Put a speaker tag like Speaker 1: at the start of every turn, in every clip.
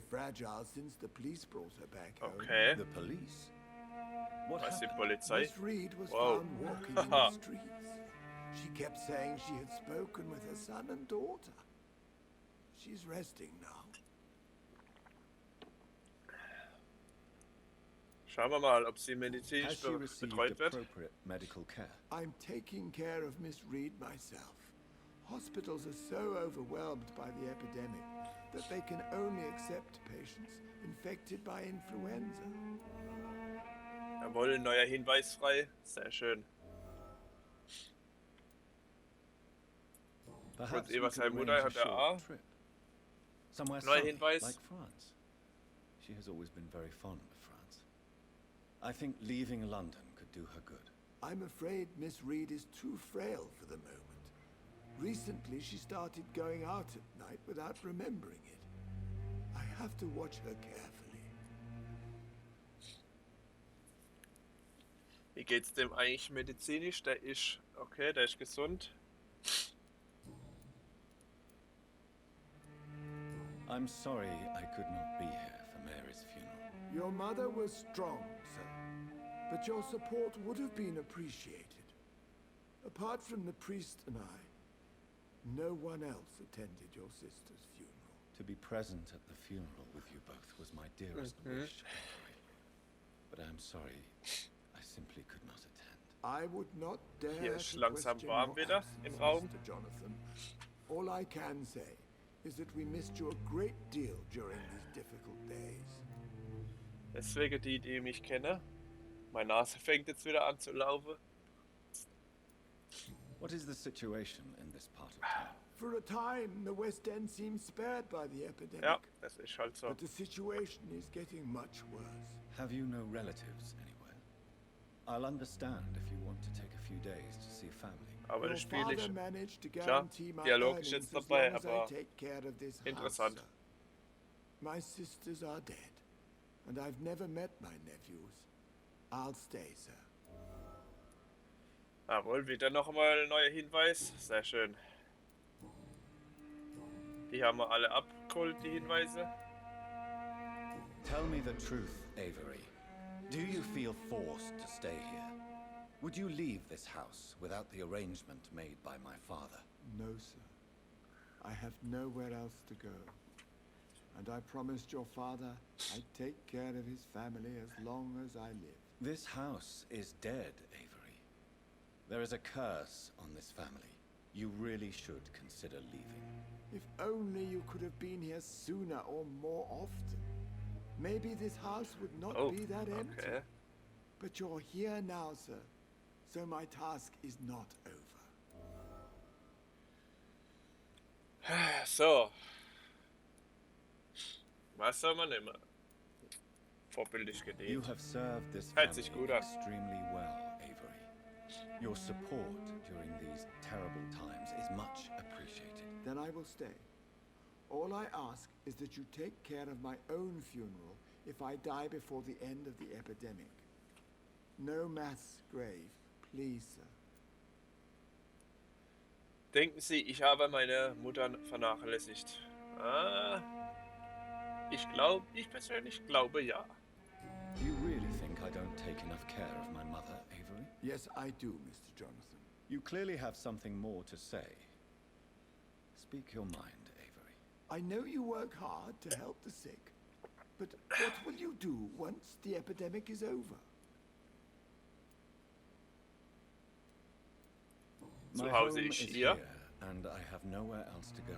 Speaker 1: Fragile since the police brought her back home.
Speaker 2: Okay.
Speaker 3: The police? What
Speaker 2: Was die
Speaker 3: happened?
Speaker 2: Polizei?
Speaker 1: Miss Reed was
Speaker 2: Wow.
Speaker 1: found walking in the streets. She kept saying she had spoken with her son and daughter. She's resting now.
Speaker 2: Schauen wir mal, ob sie
Speaker 3: Has
Speaker 2: medizinisch
Speaker 3: she received
Speaker 2: betreut wird.
Speaker 3: appropriate medical care?
Speaker 1: I'm taking care of Miss Reed myself. Hospitals are so overwhelmed by the epidemic that they can only accept patients infected by influenza.
Speaker 2: Jawohl, neuer Hinweis frei. Sehr schön.
Speaker 3: Perhaps
Speaker 2: Eva
Speaker 3: we could
Speaker 2: seine Mutter
Speaker 3: arrange a
Speaker 2: hat er
Speaker 3: short
Speaker 2: auch.
Speaker 3: trip. Somewhere
Speaker 2: Neuer
Speaker 3: sunny,
Speaker 2: Hinweis.
Speaker 3: like France. She has always been very fond of France. I think leaving London could do her good.
Speaker 1: I'm afraid Miss Reed is too frail for the moment. Recently, she started going out at night without remembering it. I have to watch her carefully.
Speaker 2: Wie geht's dem eigentlich medizinisch? Der ist okay, der ist gesund.
Speaker 3: I'm sorry I could not be here for Mary's funeral.
Speaker 1: Your mother was strong, sir, but your support would have been appreciated. Apart from the priest and I, no one else attended your sister's funeral.
Speaker 3: To be present at the funeral with you both was my dearest wish, Avery. But I'm sorry, I simply could not attend.
Speaker 1: I would not dare
Speaker 2: Hier ist
Speaker 1: to
Speaker 2: langsam
Speaker 1: question
Speaker 2: warm
Speaker 1: your
Speaker 2: wieder
Speaker 1: absence,
Speaker 2: im Raum.
Speaker 1: Mr. Jonathan. All I can say is that we missed you a great deal during these difficult days.
Speaker 2: Deswegen die mich kennen. Meine Nase fängt jetzt wieder an zu laufen.
Speaker 3: What is the situation in this part of town?
Speaker 1: For a time, the West End seemed spared by the epidemic.
Speaker 2: Ja, das ist halt so.
Speaker 1: But the situation is getting much worse.
Speaker 3: Have you no relatives anywhere? I'll understand if you want to take a few days to see family.
Speaker 2: Aber
Speaker 1: Your
Speaker 2: das Spiel
Speaker 1: father
Speaker 2: ist
Speaker 1: managed to
Speaker 2: klar,
Speaker 1: guarantee my
Speaker 2: Dialog ist
Speaker 1: earnings
Speaker 2: jetzt
Speaker 1: as
Speaker 2: dabei,
Speaker 1: long as I
Speaker 2: aber
Speaker 1: take care of this
Speaker 2: interessant.
Speaker 1: house, sir. My sisters are dead, and I've never met my nephews. I'll stay, sir.
Speaker 2: Jawohl, wieder nochmal ein neuer Hinweis. Sehr schön. Die haben wir alle abgeholt, die Hinweise.
Speaker 3: Tell me the truth, Avery. Do you feel forced to stay here? Would you leave this house without the arrangement made by my father?
Speaker 1: No, sir. I have nowhere else to go. And I promised your father I'd take care of his family as long as I live.
Speaker 3: This house is dead, Avery. There is a curse on this family. You really should consider leaving.
Speaker 1: If only you could have been here sooner or more often. Maybe this house would not be that empty.
Speaker 2: Okay.
Speaker 1: But you're here now, sir. So my task is not over.
Speaker 2: So. Was soll man nehmen? Vorbildlich
Speaker 3: You
Speaker 2: gedient.
Speaker 3: have served this
Speaker 2: Hört
Speaker 3: family
Speaker 2: sich gut an.
Speaker 3: extremely well, Avery. Your support during these terrible times is much appreciated.
Speaker 1: Then I will stay. All I ask is that you take care of my own funeral if I die before the end of the epidemic. No mass grave, please, sir.
Speaker 2: Denken Sie, ich habe meine Mutter vernachlässigt? Ich persönlich glaube ja.
Speaker 3: Do you really think I don't take enough care of my mother, Avery?
Speaker 1: Yes, I do, Mr. Jonathan.
Speaker 3: You clearly have something more to say. Speak your mind, Avery.
Speaker 1: I know you work hard to help the sick, but what will you do once the epidemic is over?
Speaker 3: My
Speaker 2: Hause
Speaker 3: home
Speaker 2: ist
Speaker 3: is
Speaker 2: hier.
Speaker 3: here, and I have nowhere else to go.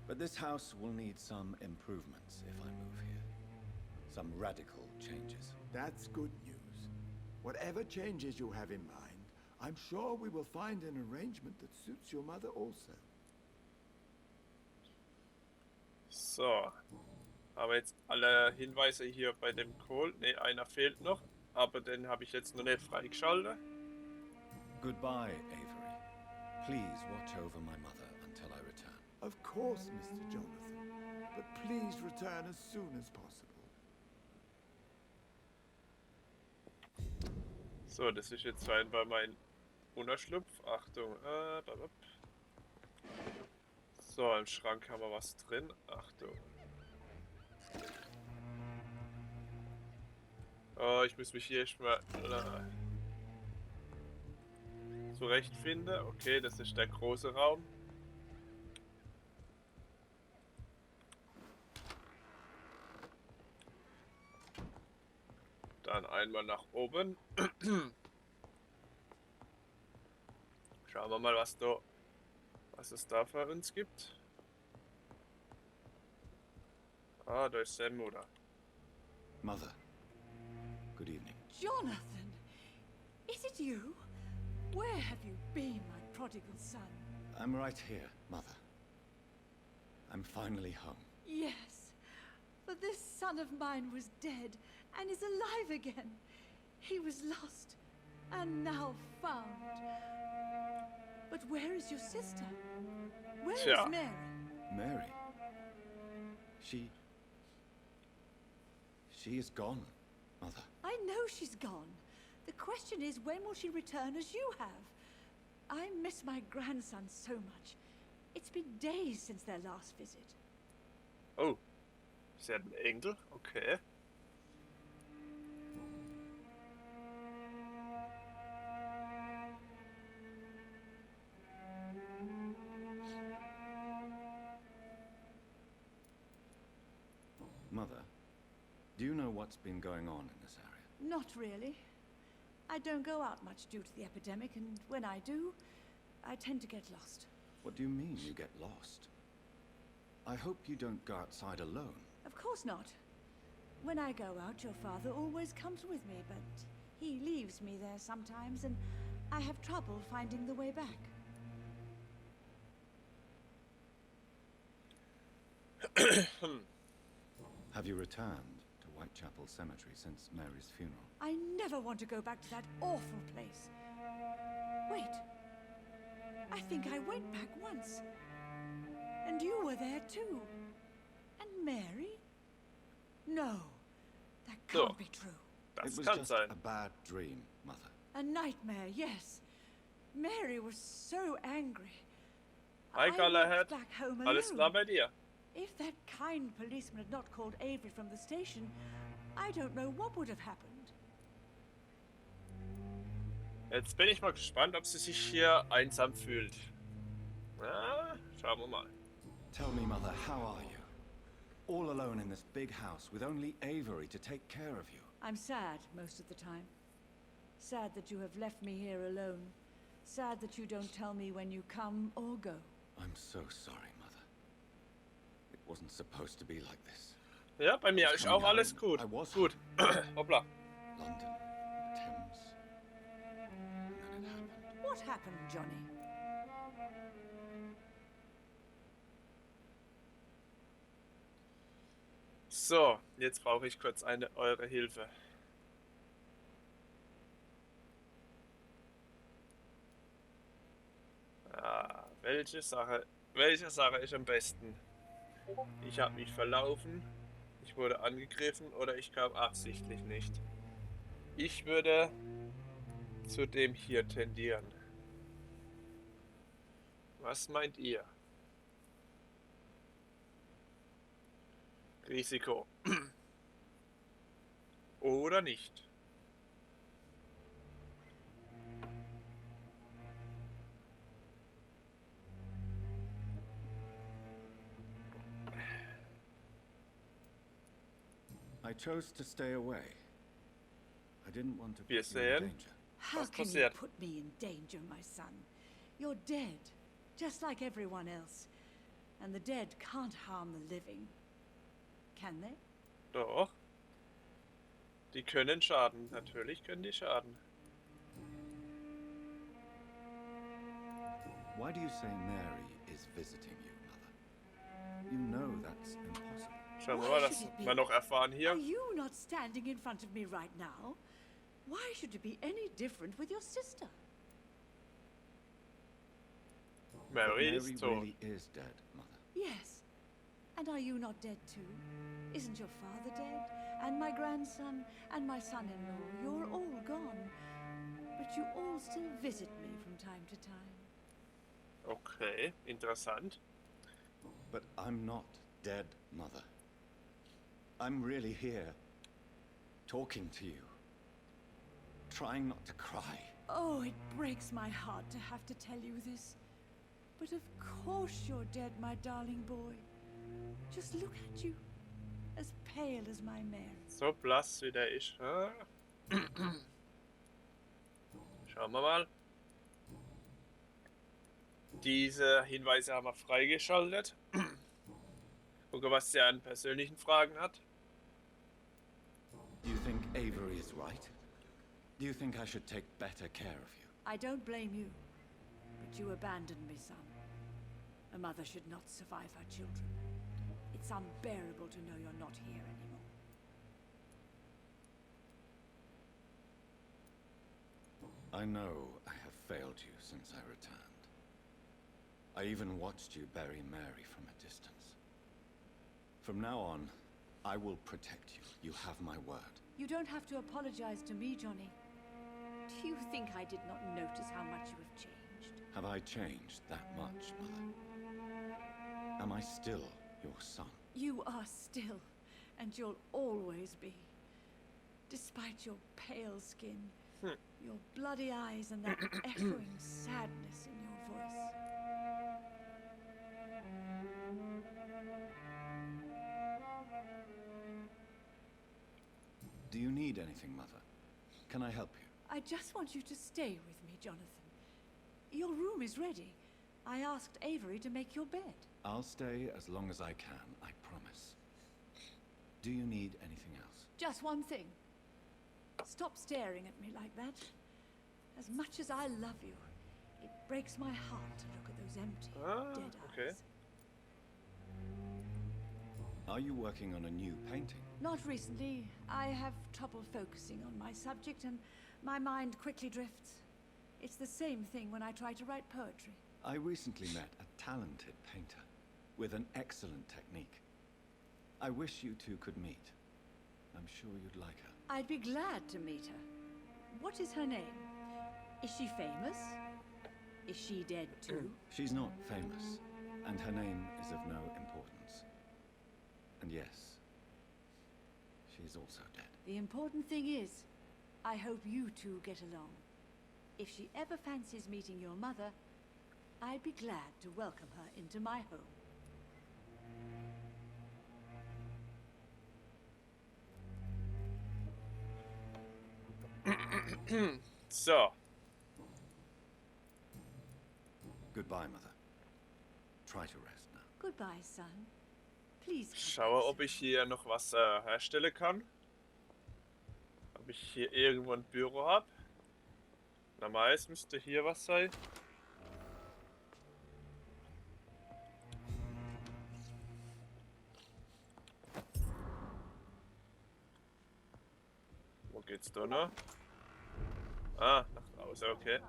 Speaker 3: But this house will need some improvements if I move here. Some radical changes.
Speaker 1: That's good news. Whatever changes you have in mind, I'm sure we will find an arrangement that suits your mother also.
Speaker 2: So. Haben wir jetzt alle Hinweise hier bei dem Call? Ne, einer fehlt noch. Aber den habe ich jetzt noch nicht freigeschaltet.
Speaker 3: Goodbye, Avery. Please watch over my mother until I return.
Speaker 1: Of course, Mr. Jonathan, but please return as soon as possible.
Speaker 2: So, das ist jetzt scheinbar mein Unterschlupf. Achtung. So, im Schrank haben wir was drin. Achtung. ich muss mich hier erstmal zurechtfinden. Okay, das ist der große Raum. Dann einmal nach oben. Schauen wir mal, was es da für uns gibt. Ah, da ist sein Mutter.
Speaker 3: Mother, good evening.
Speaker 4: Jonathan, is it you? Where have you been, my prodigal son?
Speaker 3: I'm right here, Mother. I'm finally home.
Speaker 4: Yes, but this son of mine was dead and is alive again. He was lost and now found. But where is your sister? Where is Mary?
Speaker 3: Mary? She is gone, Mother.
Speaker 4: I know she's gone. The question is, when will she return as you have? I miss my grandson so much. It's been days since their last visit.
Speaker 2: Oh, sie hat einen Enkel? Okay.
Speaker 3: Mother, do you know what's been going on in this area?
Speaker 4: Not really. I don't go out much due to the epidemic, and when I do, I tend to get lost.
Speaker 3: What do you mean you get lost? I hope you don't go outside alone.
Speaker 4: Of course not. When I go out, your father always comes with me, but he leaves me there sometimes, and I have trouble finding the way back.
Speaker 3: Have you returned to Whitechapel Cemetery since Mary's funeral?
Speaker 4: I never want to go back to that awful place. Wait. I think I went back once. And you were there too. And Mary? No. That can't
Speaker 2: So.
Speaker 4: be true.
Speaker 2: Das
Speaker 3: It was
Speaker 2: kann
Speaker 3: just
Speaker 2: sein.
Speaker 3: a bad dream, Mother.
Speaker 4: A nightmare, yes. Mary was so angry.
Speaker 2: Hi,
Speaker 4: I walked
Speaker 2: Galahad.
Speaker 4: back home
Speaker 2: Alles
Speaker 4: alone.
Speaker 2: klar bei dir?
Speaker 4: If that kind policeman had not called Avery from the station, I don't know what would have happened.
Speaker 2: Jetzt bin ich mal gespannt, ob sie sich hier einsam fühlt. Na, schauen wir mal.
Speaker 3: Tell me, Mother, how are you? All alone in this big house with only Avery to take care of you.
Speaker 4: I'm sad most of the time. Sad that you have left me here alone. Sad that you don't tell me when you come or go.
Speaker 3: I'm so sorry, Mother. It wasn't supposed to be like this.
Speaker 2: Ja, bei mir ist auch alles gut.
Speaker 3: I was
Speaker 2: Gut. Hoppla.
Speaker 3: London, Thames. And then it happened.
Speaker 4: What happened, Johnny?
Speaker 2: So, jetzt brauche ich kurz eure Hilfe. Ah, welche Sache ist am besten? Ich habe mich verlaufen, ich wurde angegriffen oder ich kam absichtlich nicht. Ich würde zu dem hier tendieren. Was meint ihr? Risiko. Oder nicht?
Speaker 3: I chose to stay away. I didn't want to
Speaker 2: Wir
Speaker 3: put you in
Speaker 2: sehen.
Speaker 3: danger.
Speaker 4: How
Speaker 2: Was
Speaker 4: can you
Speaker 2: passiert?
Speaker 4: put me in danger, my son? You're dead, just like everyone else. And the dead can't harm the living. Can they?
Speaker 2: Doch. Die können schaden. Natürlich können die schaden.
Speaker 3: Why do you say Mary is visiting you, Mother? You know that's impossible.
Speaker 2: Schauen wir
Speaker 4: Why
Speaker 2: mal, das
Speaker 4: should it be?
Speaker 2: wir noch erfahren hier.
Speaker 4: Are you not standing in front of me right now? Why should it be any different with your sister?
Speaker 3: But
Speaker 2: Mary ist tot.
Speaker 3: really is dead, Mother.
Speaker 4: Yes. And are you not dead too? Isn't your father dead? And my grandson? And my son-in-law? You're all gone. But you all still visit me from time to time.
Speaker 2: Okay, interessant.
Speaker 3: But I'm not dead, Mother. I'm really here, talking to you. trying not to cry.
Speaker 4: Oh, it breaks my heart to have to tell you this. But of course you're dead, my darling boy. Just look at you. As pale as my Mary.
Speaker 2: So blass wie der ist. Ah. Schauen wir mal. Diese Hinweise haben wir freigeschaltet. Gucke, was er an persönlichen Fragen hat.
Speaker 3: Do you think Avery is right? Do you think I should take better care of you?
Speaker 4: I don't blame you. But you abandoned me, son. A mother should not survive her children. It's unbearable to know you're not here anymore.
Speaker 3: I know I have failed you since I returned. I even watched you bury Mary from a distance. From now on, I will protect you. You have my word.
Speaker 4: You don't have to apologize to me, Johnny. Do you think I did not notice how much you have changed?
Speaker 3: Have I changed that much, Mother? Am I still your son?
Speaker 4: You are still, and you'll always be. Despite your pale skin, your bloody eyes, and that echoing sadness in your voice.
Speaker 3: Do you need anything, Mother? Can I help you?
Speaker 4: I just want you to stay with me, Jonathan. Your room is ready. I asked Avery to make your bed.
Speaker 3: I'll stay as long as I can, I promise. Do you need anything else?
Speaker 4: Just one thing. Stop staring at me like that. As much as I love you, it breaks my heart to look at those empty, dead
Speaker 2: okay.
Speaker 4: eyes.
Speaker 3: Are you working on a new painting?
Speaker 4: Not recently. I have trouble focusing on my subject and my mind quickly drifts. It's the same thing when I try to write poetry.
Speaker 3: I recently met a talented painter with an excellent technique. I wish you two could meet. I'm sure you'd like her.
Speaker 4: I'd be glad to meet her. What is her name? Is she famous? Is she dead too?
Speaker 3: She's not famous, and her name is of no importance. And yes, she's also dead.
Speaker 4: The important thing is, I hope you two get along. If she ever fancies meeting your mother, I'd be glad to welcome her into my home.
Speaker 2: So.
Speaker 3: Goodbye, Mother. Try to rest now.
Speaker 4: Goodbye, son. Please come
Speaker 2: Schaue,
Speaker 4: rest.
Speaker 2: ob ich hier noch was herstellen kann. Ob ich hier irgendwo ein Büro habe. Normalerweise müsste hier was sein. Wo geht's da noch? Ah, nach draußen, okay.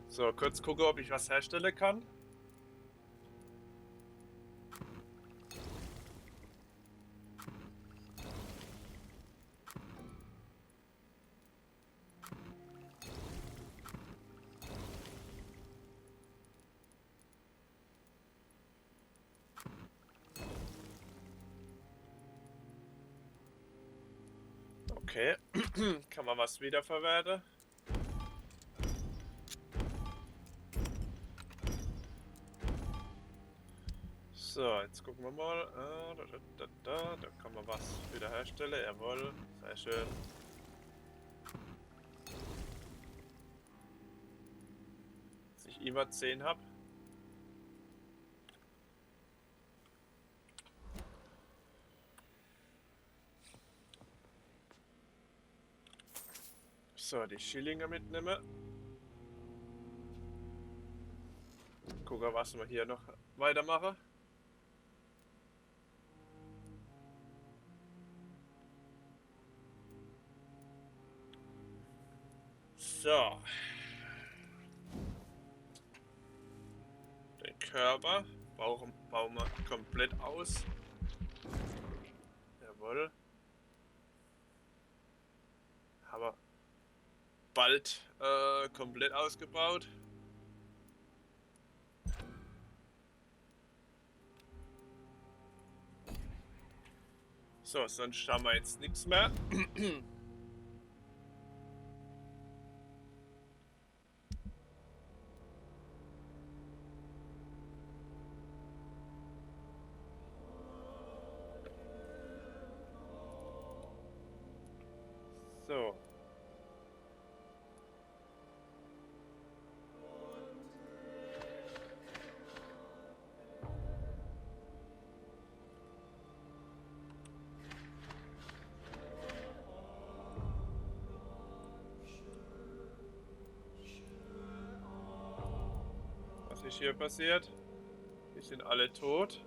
Speaker 2: So, kurz gucken, ob ich was herstellen kann. Okay, kann man was wiederverwerten? So, jetzt gucken wir mal. Da kann man was wiederherstellen. Jawohl, sehr schön. Dass ich immer 10 habe. So, die Schillinge mitnehmen. Gucken, was wir hier noch weitermachen. So. Den Körper bauen wir komplett aus. Jawohl. Haben wir bald komplett ausgebaut. So, sonst haben wir jetzt nichts mehr. So. Was ist hier passiert? Die sind alle tot.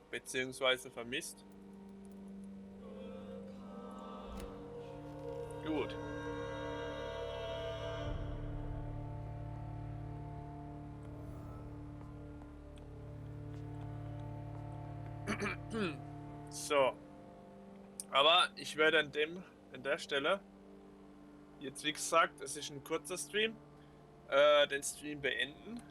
Speaker 2: Beziehungsweise vermisst. Gut. So. Aber ich werde an der Stelle, jetzt wie gesagt, es ist ein kurzer Stream, den Stream beenden.